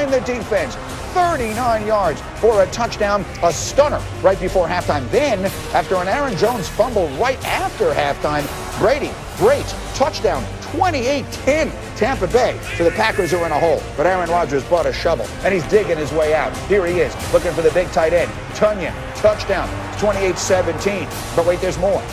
behind the defense. 39 yards for a touchdown, a stunner right before halftime. Then, after an Aaron Jones fumble right after halftime, Brady, great touchdown, 28-10 Tampa Bay. So the Packers are in a hole, but Aaron Rodgers brought a shovel, and he's digging his way out. Here he is, looking for the big tight end. Tunyon, touchdown, 28-17. But wait, there's more.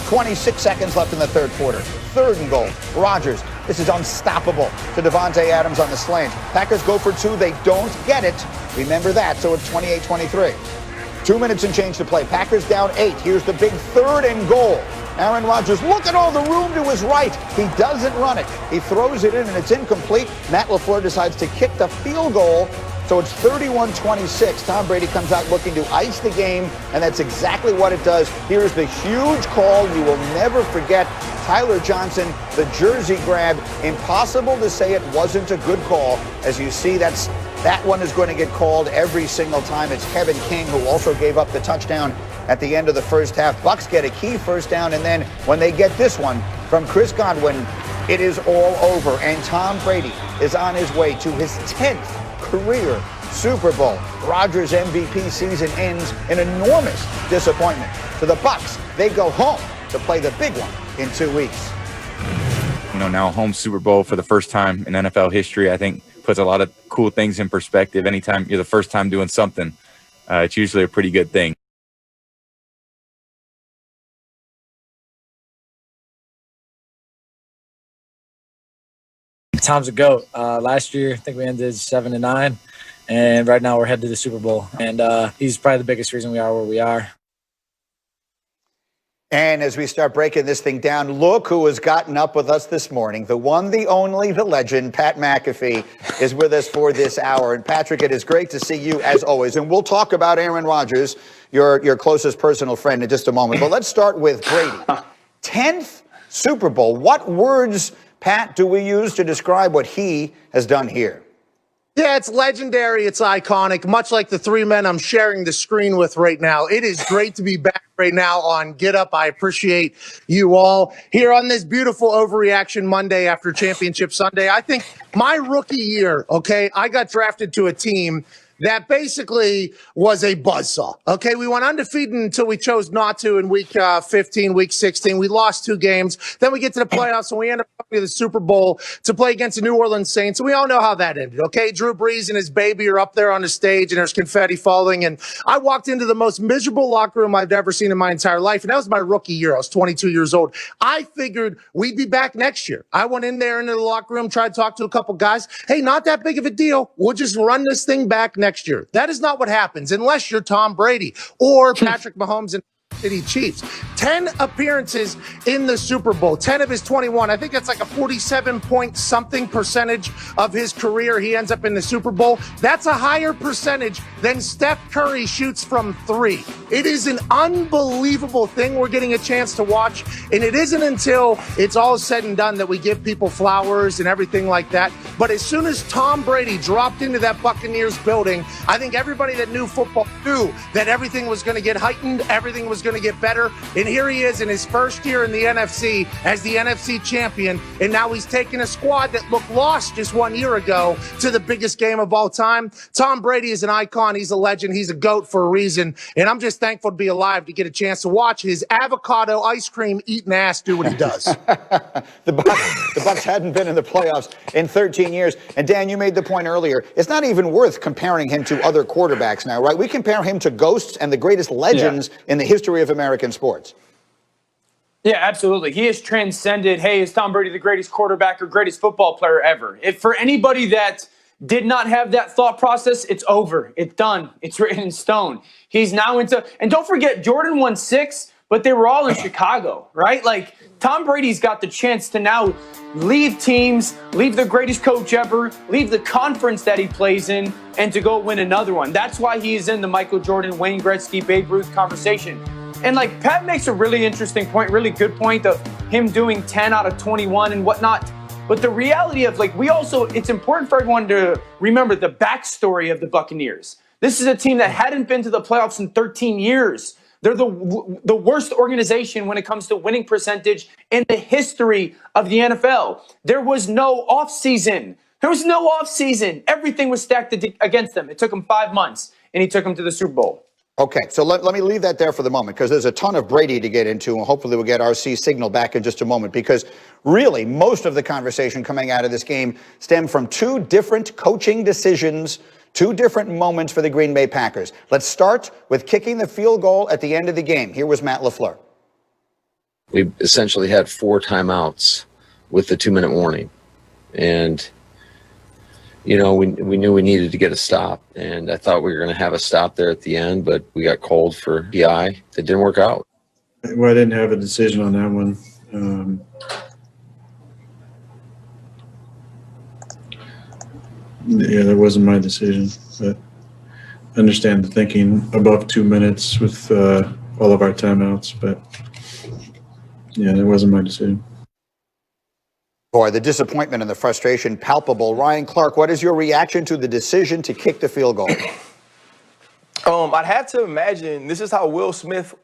26 seconds left in the third quarter. Third and goal. Rodgers, this is unstoppable to Devontae Adams on the slant. Packers go for two. They don't get it. Remember that. So it's 28-23. 2 minutes and change to play. Packers down 8. Here's the big third and goal. Aaron Rodgers, look at all the room to his right. He doesn't run it. He throws it in, and it's incomplete. Matt LaFleur decides to kick the field goal. So it's 31-26. Tom Brady comes out looking to ice the game, and that's exactly what it does. Here's the huge call you will never forget. Tyler Johnson, the jersey grab. Impossible to say it wasn't a good call. As you see, that one is going to get called every single time. It's Kevin King, who also gave up the touchdown at the end of the first half. Bucks get a key first down, and then when they get this one from Chris Godwin, it is all over. And Tom Brady is on his way to his 10th career Super Bowl. Rodgers' MVP season ends in enormous disappointment. To the Bucks, they go home to play the big one in 2 weeks. Now home Super Bowl for the first time in NFL history, I think puts a lot of cool things in perspective. Anytime you're the first time doing something, it's usually a pretty good thing. Tom's a GOAT. Last year, I think we ended 7-9, and right now we're headed to the Super Bowl. And he's probably the biggest reason we are where we are. And as we start breaking this thing down, look who has gotten up with us this morning. The one, the only, the legend, Pat McAfee, is with us for this hour. And Patrick, it is great to see you as always. And we'll talk about Aaron Rodgers, your closest personal friend, in just a moment. But let's start with Brady. 10th Super Bowl. What words, Pat, do we use to describe what he has done here? Yeah, it's legendary. It's iconic, much like the three men I'm sharing the screen with right now. It is great to be back right now on Get Up. I appreciate you all here on this beautiful Overreaction Monday after Championship Sunday. I think my rookie year, okay, I got drafted to a team that basically was a buzzsaw. Okay, we went undefeated until we chose not to in week 15, week 16. We lost 2 games. Then we get to the playoffs, and we end up going to the Super Bowl to play against the New Orleans Saints. And we all know how that ended, okay? Drew Brees and his baby are up there on the stage, and there's confetti falling. And I walked into the most miserable locker room I've ever seen in my entire life, and that was my rookie year. I was 22 years old. I figured we'd be back next year. I went in there into the locker room, tried to talk to a couple guys. Hey, not that big of a deal. We'll just run this thing back next year. That is not what happens unless you're Tom Brady or Patrick Mahomes and City Chiefs. 10 appearances in the Super Bowl, 10 of his 21. I think that's like a 47-point-something percentage of his career. He ends up in the Super Bowl. That's a higher percentage than Steph Curry shoots from 3. It is an unbelievable thing we're getting a chance to watch, and it isn't until it's all said and done that we give people flowers and everything like that. But as soon as Tom Brady dropped into that Buccaneers building, I think everybody that knew football knew that everything was going to get heightened, everything was going to get better. And here he is in his first year in the NFC as the NFC champion. And now he's taking a squad that looked lost just 1 year ago to the biggest game of all time. Tom Brady is an icon. He's a legend. He's a GOAT for a reason. And I'm just thankful to be alive to get a chance to watch his avocado ice cream eating ass do what he does. The Bucs hadn't been in the playoffs in 13 years. And Dan, you made the point earlier. It's not even worth comparing him to other quarterbacks now, right? We compare him to ghosts and the greatest legends in the history of American sports. Yeah, absolutely. He has transcended, hey, is Tom Brady the greatest quarterback or greatest football player ever? If for anybody that did not have that thought process, it's over. It's done. It's written in stone. He's now into, and don't forget, Jordan won 6, but they were all in Chicago, right? Like, Tom Brady's got the chance to now leave teams, leave the greatest coach ever, leave the conference that he plays in, and to go win another one. That's why he is in the Michael Jordan, Wayne Gretzky, Babe Ruth conversation. And like Pat makes a really interesting point, really good point of him doing 10 out of 21 and whatnot. But the reality of like, it's important for everyone to remember the backstory of the Buccaneers. This is a team that hadn't been to the playoffs in 13 years. They're the worst organization when it comes to winning percentage in the history of the NFL. There was no offseason. There was no offseason. Everything was stacked against them. It took him 5 months, and he took him to the Super Bowl. Okay, so let me leave that there for the moment, because there's a ton of Brady to get into, and hopefully we'll get RC signal back in just a moment, because really most of the conversation coming out of this game stemmed from two different coaching decisions, two different moments for the Green Bay Packers. Let's start with kicking the field goal at the end of the game. Here was Matt LaFleur. We essentially had 4 timeouts with the 2-minute warning. And, we knew we needed to get a stop. And I thought we were going to have a stop there at the end, but we got called for PI. It didn't work out. Well, I didn't have a decision on that one. Yeah, that wasn't my decision. But I understand the thinking above 2 minutes with all of our timeouts. But, yeah, that wasn't my decision. Boy, the disappointment and the frustration palpable. Ryan Clark, what is your reaction to the decision to kick the field goal? I'd have to imagine this is how Will Smith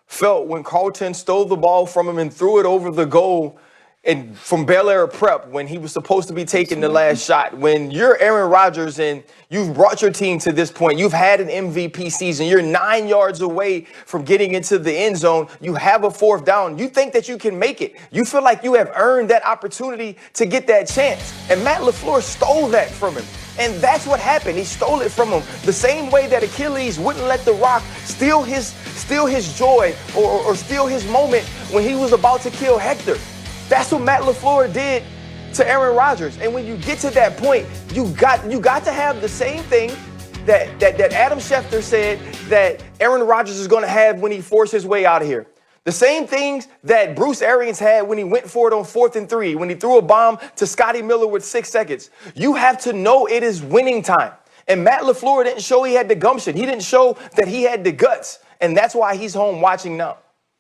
felt when Carlton stole the ball from him and threw it over the goal and from Bel Air Prep when he was supposed to be taking the last shot. When you're Aaron Rodgers and you've brought your team to this point, you've had an MVP season, you're 9 yards away from getting into the end zone, you have a 4th down, you think that you can make it. You feel like you have earned that opportunity to get that chance. And Matt LaFleur stole that from him. And that's what happened. He stole it from him. The same way that Achilles wouldn't let The Rock steal his joy or steal his moment when he was about to kill Hector. That's what Matt LaFleur did to Aaron Rodgers. And when you get to that point, you got to have the same thing that Adam Schefter said that Aaron Rodgers is going to have when he forced his way out of here. The same things that Bruce Arians had when he went for it on 4th and 3, when he threw a bomb to Scotty Miller with 6 seconds. You have to know it is winning time. And Matt LaFleur didn't show he had the gumption. He didn't show that he had the guts. And that's why he's home watching now.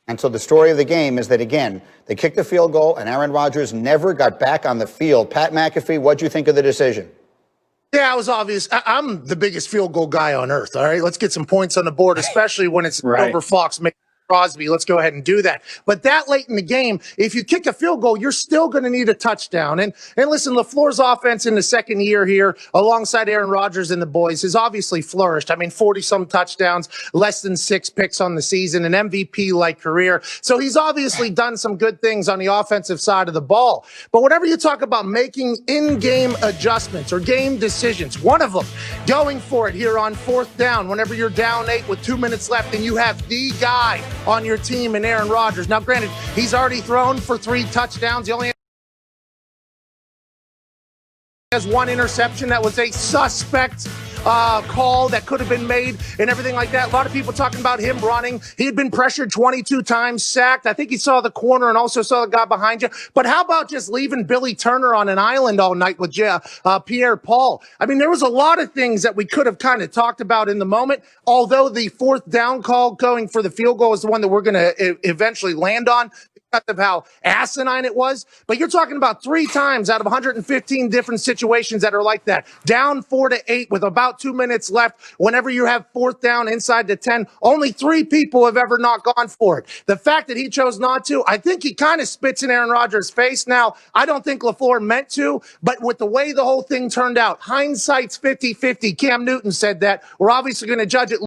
And so the story of the game is that, again, they kicked the field goal and Aaron Rodgers never got back on the field. Pat McAfee, what'd you think of the decision? Yeah, it was obvious. I'm the biggest field goal guy on earth. All right, let's get some points on the board, especially when it's over Fox. Crosby, let's go ahead and do that. But that late in the game, if you kick a field goal, you're still going to need a touchdown. And listen, LaFleur's offense in the second year here, alongside Aaron Rodgers and the boys, has obviously flourished. I mean, 40-some touchdowns, less than 6 picks on the season, an MVP-like career. So he's obviously done some good things on the offensive side of the ball. But whenever you talk about making in-game adjustments or game decisions, one of them, going for it here on 4th down, whenever you're down 8 with 2 minutes left and you have the guy on your team in Aaron Rodgers. Now, granted, he's already thrown for 3 touchdowns. He only has 1 interception that was a suspect call that could have been made and everything like that. A lot of people talking about him running. He had been pressured 22 times, sacked. I think he saw the corner and also saw the guy behind you. But how about just leaving Billy Turner on an island all night with Pierre Paul? I mean, there was a lot of things that we could have kind of talked about in the moment, although the 4th down call going for the field goal is the one that we're going to eventually land on. Of how asinine it was, but you're talking about 3 times out of 115 different situations that are like that. Down 4-8 with about 2 minutes left. Whenever you have 4th down inside the 10, only 3 people have ever not gone for it. The fact that he chose not to, I think he kind of spits in Aaron Rodgers' face. Now, I don't think LaFleur meant to, but with the way the whole thing turned out, hindsight's 50-50. Cam Newton said that. We're obviously going to judge it.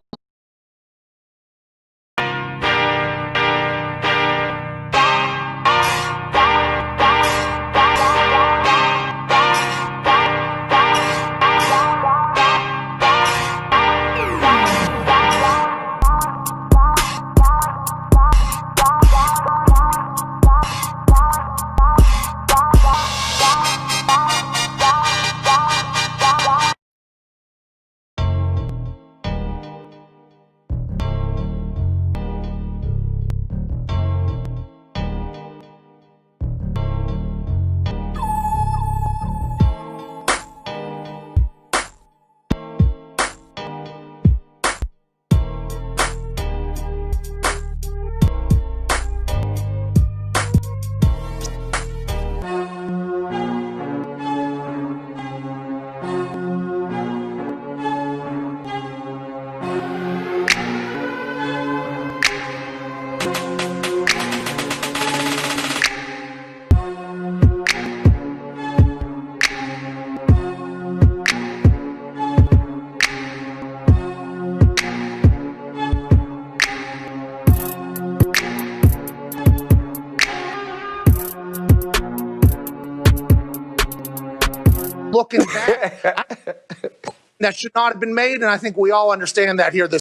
looking back. That should not have been made, and I think we all understand that here this